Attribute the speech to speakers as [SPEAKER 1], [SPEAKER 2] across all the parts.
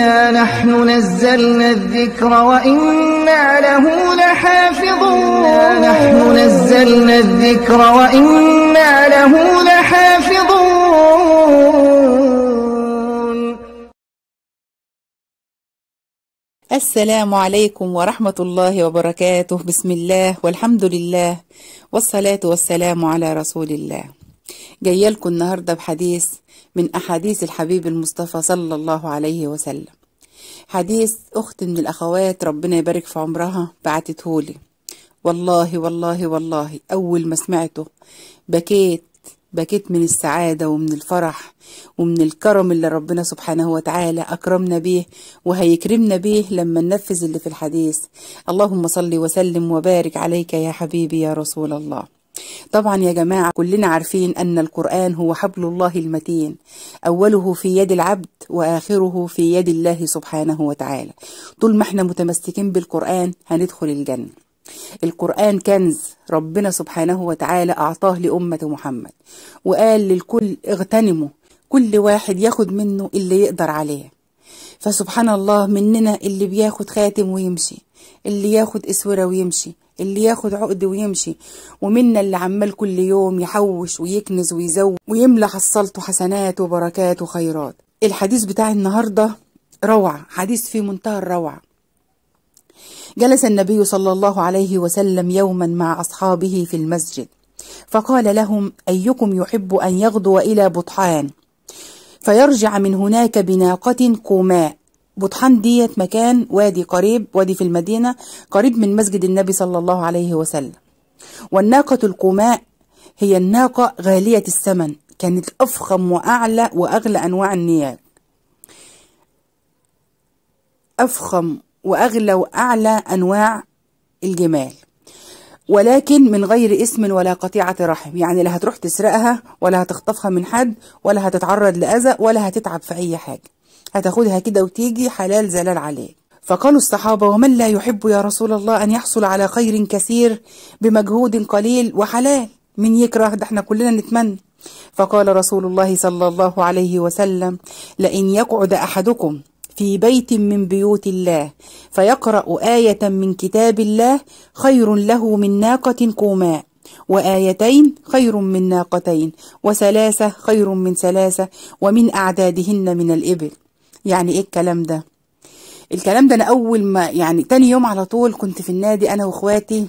[SPEAKER 1] إنا نحن نزلنا الذكر وإنا له لحافظون نحن نزلنا الذكر وإنا له لحافظون.
[SPEAKER 2] السلام عليكم ورحمة الله وبركاته. بسم الله والحمد لله والصلاة والسلام على رسول الله. جاية لكم النهاردة بحديث من أحاديث الحبيب المصطفى صلى الله عليه وسلم. حديث أخت من الأخوات ربنا يبارك في عمرها بعتتهولي. والله والله والله أول ما سمعته بكيت من السعادة ومن الفرح ومن الكرم اللي ربنا سبحانه وتعالى أكرمنا به وهيكرمنا به لما ننفذ اللي في الحديث. اللهم صل وسلم وبارك عليك يا حبيبي يا رسول الله. طبعا يا جماعة كلنا عارفين أن القرآن هو حبل الله المتين، أوله في يد العبد وآخره في يد الله سبحانه وتعالى. طول ما احنا متمسكين بالقرآن هندخل الجنة. القرآن كنز ربنا سبحانه وتعالى أعطاه لأمة محمد، وقال للكل اغتنموا، كل واحد ياخد منه اللي يقدر عليه. فسبحان الله مننا اللي بياخد خاتم ويمشي، اللي ياخد اسورة ويمشي، اللي ياخد عقد ويمشي، ومنا اللي عمال كل يوم يحوش ويكنز ويزود ويملى حصلته حسنات وبركات وخيرات. الحديث بتاع النهاردة روعة، حديث في منتهى الروعة. جلس النبي صلى الله عليه وسلم يوما مع أصحابه في المسجد، فقال لهم: أيكم يحب أن يغدو إلى بطحان فيرجع من هناك بناقة كوماء؟ بطحان ديت مكان وادي قريب، وادي في المدينة قريب من مسجد النبي صلى الله عليه وسلم. والناقة الكوماء هي الناقة غالية الثمن، كانت أفخم وأعلى وأغلى أنواع النياق، أفخم وأغلى وأعلى أنواع الجمال، ولكن من غير اسم ولا قطيعة رحم. يعني لا هتروح تسرقها ولا هتخطفها من حد ولا هتتعرض لأذى ولا هتتعب في أي حاجة، هتاخدها كده وتيجي حلال زلال عليك. فقالوا الصحابة: ومن لا يحب يا رسول الله أن يحصل على خير كثير بمجهود قليل وحلال؟ من يكره ده؟ احنا كلنا نتمنى. فقال رسول الله صلى الله عليه وسلم: لئن يقعد أحدكم في بيت من بيوت الله فيقرأ آية من كتاب الله خير له من ناقة كوماء، وآيتين خير من ناقتين، وثلاثة خير من ثلاثة، ومن أعدادهن من الإبل. يعني إيه الكلام ده؟ الكلام ده أنا أول ما تاني يوم على طول كنت في النادي أنا وإخواتي،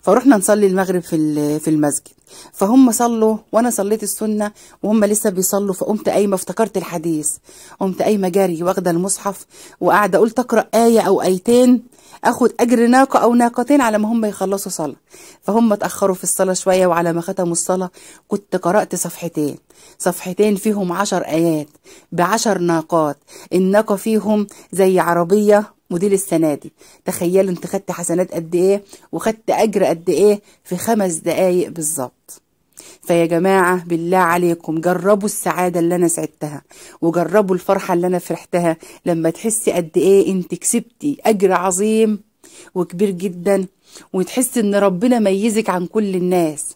[SPEAKER 2] فرحنا نصلي المغرب في المسجد، فهم صلوا وانا صليت السنه وهم لسه بيصلوا، فقمت قايمه افتكرت الحديث، قمت قايمه جري واخده المصحف وقاعده قلت اقرا ايه او ايتين اخد اجر ناقه او ناقتين على ما هم يخلصوا صلاه. فهم اتاخروا في الصلاه شويه، وعلى ما ختموا الصلاه كنت قرات صفحتين فيهم 10 ايات ب10 ناقات، الناقه فيهم زي عربيه موديل السنة دي. تخيلوا انت خدت حسنات قد ايه وخدت اجر قد ايه في 5 دقايق بالظبط. فيا جماعة بالله عليكم جربوا السعادة اللي انا سعدتها، وجربوا الفرحة اللي انا فرحتها لما تحسي قد ايه انت كسبتي اجر عظيم وكبير جدا، وتحسي ان ربنا ميزك عن كل الناس.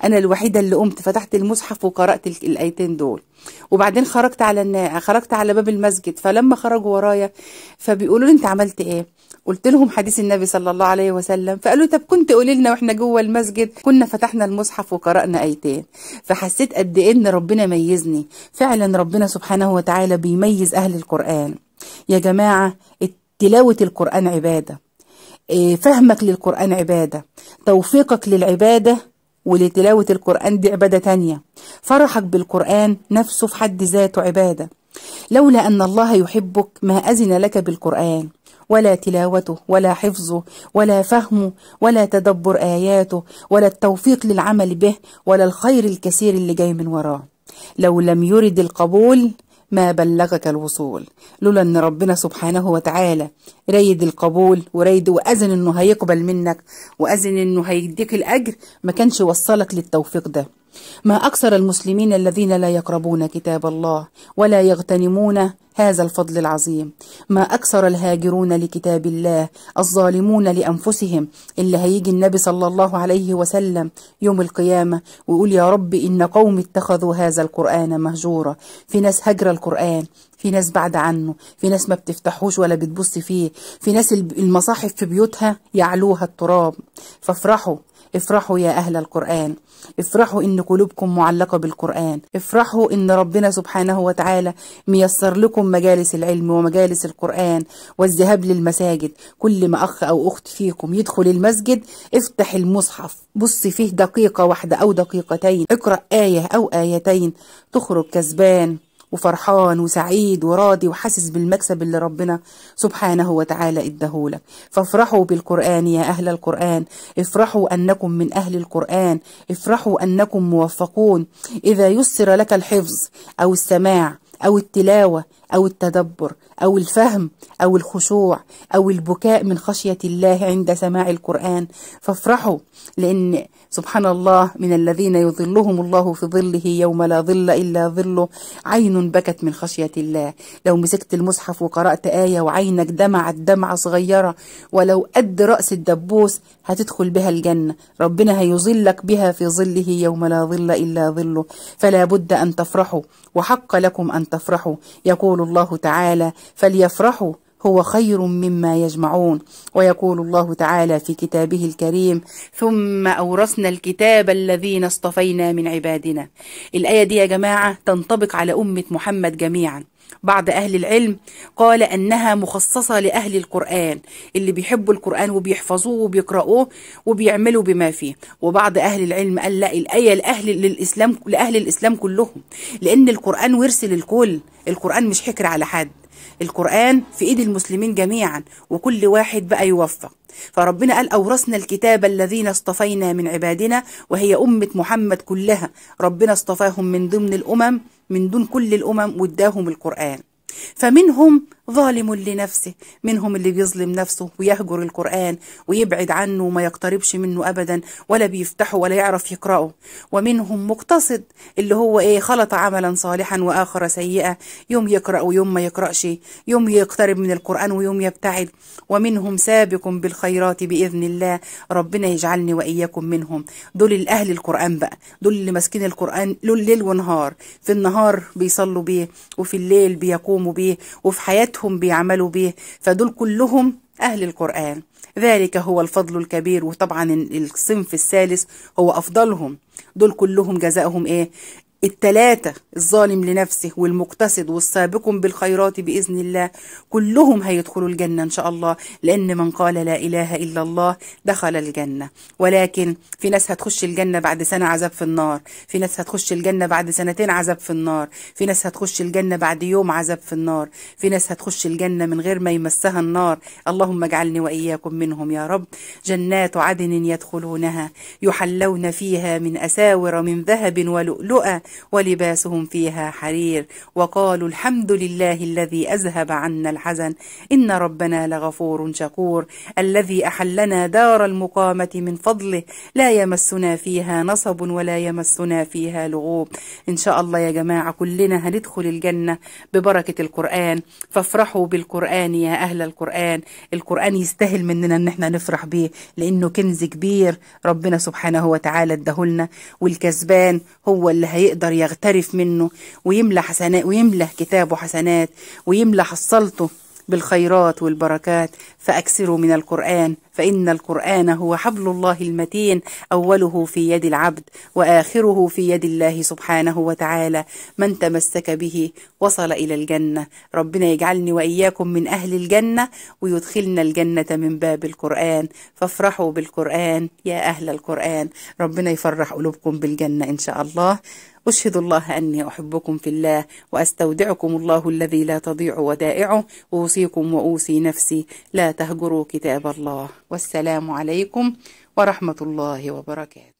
[SPEAKER 2] انا الوحيدة اللي قمت فتحت المصحف وقرأت الايتين دول، وبعدين خرجت على باب المسجد، فلما خرجوا ورايا فبيقولوا لي: انت عملت ايه؟ قلت لهم حديث النبي صلى الله عليه وسلم. فقالوا: طب كنت قولي لنا واحنا جوه المسجد، كنا فتحنا المصحف وقرأنا ايتين. فحسيت قد ايه ان ربنا ميزني. فعلا ربنا سبحانه وتعالى بيميز اهل القرآن. يا جماعة تلاوة القرآن عبادة، فهمك للقرآن عبادة، توفيقك للعبادة ولتلاوة القرآن دي عبادة تانية، فرحك بالقرآن نفسه في حد ذاته عبادة. لولا أن الله يحبك ما أذن لك بالقرآن، ولا تلاوته ولا حفظه ولا فهمه ولا تدبر آياته ولا التوفيق للعمل به ولا الخير الكثير اللي جاي من وراه. لو لم يرد القبول ما بلغك الوصول. لولا ان ربنا سبحانه وتعالى رايد القبول ورايد واذن انه هيقبل منك واذن انه هيديك الاجر ما كانش وصلك للتوفيق ده. ما اكثر المسلمين الذين لا يقربون كتاب الله ولا يغتنمون هذا الفضل العظيم. ما أكثر الهاجرون لكتاب الله الظالمون لأنفسهم، اللي هيجي النبي صلى الله عليه وسلم يوم القيامة ويقول: يا رب إن قوم اتخذوا هذا القرآن مهجورا. في ناس هجر القرآن، في ناس بعد عنه، في ناس ما بتفتحوش ولا بتبص فيه، في ناس المصاحف في بيوتها يعلوها التراب. فافرحوا، افرحوا يا أهل القرآن، افرحوا إن قلوبكم معلقة بالقرآن، افرحوا إن ربنا سبحانه وتعالى ميسر لكم مجالس العلم ومجالس القرآن والذهاب للمساجد. كل ما أخ أو أخت فيكم يدخل المسجد افتح المصحف، بص فيه دقيقة واحدة أو دقيقتين، اقرأ آية أو آيتين، تخرج كسبان وفرحان وسعيد وراضي وحاسس بالمكسب اللي ربنا سبحانه وتعالى اداهولك. فافرحوا بالقرآن يا أهل القرآن، افرحوا أنكم من أهل القرآن، افرحوا أنكم موفقون. إذا يسر لك الحفظ أو السماع أو التلاوة أو التدبر أو الفهم أو الخشوع أو البكاء من خشية الله عند سماع القرآن، فافرحوا، لأن سبحان الله من الذين يظلهم الله في ظله يوم لا ظل إلا ظله عين بكت من خشية الله. لو مسكت المصحف وقرأت آية وعينك دمعت دمعة صغيرة ولو قد رأس الدبوس هتدخل بها الجنة، ربنا هيظلك بها في ظله يوم لا ظل إلا ظله. فلا بد أن تفرحوا، وحق لكم أن تفرحوا. يقول الله تعالى: فليفرحوا هو خير مما يجمعون. ويقول الله تعالى في كتابه الكريم: ثم أورثنا الكتاب الذين اصطفينا من عبادنا. الآية دي يا جماعة تنطبق على أمة محمد جميعا. بعض أهل العلم قال أنها مخصصة لأهل القرآن اللي بيحبوا القرآن وبيحفظوه وبيقرأوه وبيعملوا بما فيه. وبعض أهل العلم قال لا، الآية لأهل الإسلام كلهم، لأن القرآن ورث للكل، القرآن مش حكر على حد، القرآن في ايد المسلمين جميعا وكل واحد بقى يوفق. فربنا قال: أورثنا الكتاب الذين اصطفينا من عبادنا، وهي أمة محمد كلها ربنا اصطفاهم من ضمن الأمم، من دون كل الأمم، واداهم القرآن. فمنهم ظالم لنفسه، منهم اللي بيظلم نفسه ويهجر القرآن ويبعد عنه وما يقتربش منه أبدا ولا بيفتحه ولا يعرف يقرأه. ومنهم مقتصد اللي هو خلط عملا صالحا وآخر سيئا، يوم يقرأ ويوم ما يقرأش، يوم يقترب من القرآن ويوم يبتعد. ومنهم سابق بالخيرات بإذن الله، ربنا يجعلني وإياكم منهم. دول الأهل القرآن بقى، دول اللي ماسكين القرآن ليل ونهار، في النهار بيصلوا بيه وفي الليل بيقوموا بيه وفي حياتهم بيعملوا بيه. فدول كلهم أهل القرآن، ذلك هو الفضل الكبير. وطبعا الصنف الثالث هو أفضلهم، دول كلهم جزاؤهم التلاتة: الظالم لنفسه والمقتصد والسابق بالخيرات بإذن الله، كلهم هيدخلوا الجنة إن شاء الله، لأن من قال لا إله إلا الله دخل الجنة. ولكن في ناس هتخش الجنة بعد سنة عذاب في النار، في ناس هتخش الجنة بعد سنتين عذاب في النار، في ناس هتخش الجنة بعد يوم عذاب في النار، في ناس هتخش الجنة من غير ما يمسها النار. اللهم اجعلني وإياكم منهم يا رب. جنات عدن يدخلونها يحلون فيها من أساور من ذهب ولؤلؤا ولباسهم فيها حرير، وقالوا الحمد لله الذي أذهب عنا الحزن إن ربنا لغفور شكور، الذي أحلنا دار المقامة من فضله لا يمسنا فيها نصب ولا يمسنا فيها لغوب. إن شاء الله يا جماعة كلنا هندخل الجنة ببركة القرآن. فافرحوا بالقرآن يا أهل القرآن. القرآن يستاهل مننا إن احنا نفرح بيه، لأنه كنز كبير ربنا سبحانه وتعالى اداهولنا، والكسبان هو اللي هيقدر يغترف منه ويملى حسنات، ويملى كتابه حسنات، ويملى حصلته بالخيرات والبركات. فأكثروا من القرآن، فإن القرآن هو حبل الله المتين، أوله في يد العبد وآخره في يد الله سبحانه وتعالى، من تمسك به وصل إلى الجنة. ربنا يجعلني وإياكم من أهل الجنة ويدخلنا الجنة من باب القرآن. فافرحوا بالقرآن يا أهل القرآن، ربنا يفرح قلوبكم بالجنة إن شاء الله. أشهد الله أني أحبكم في الله، وأستودعكم الله الذي لا تضيع ودائعه، وأوصيكم وأوصي نفسي لا تهجروا كتاب الله. والسلام عليكم ورحمة الله وبركاته.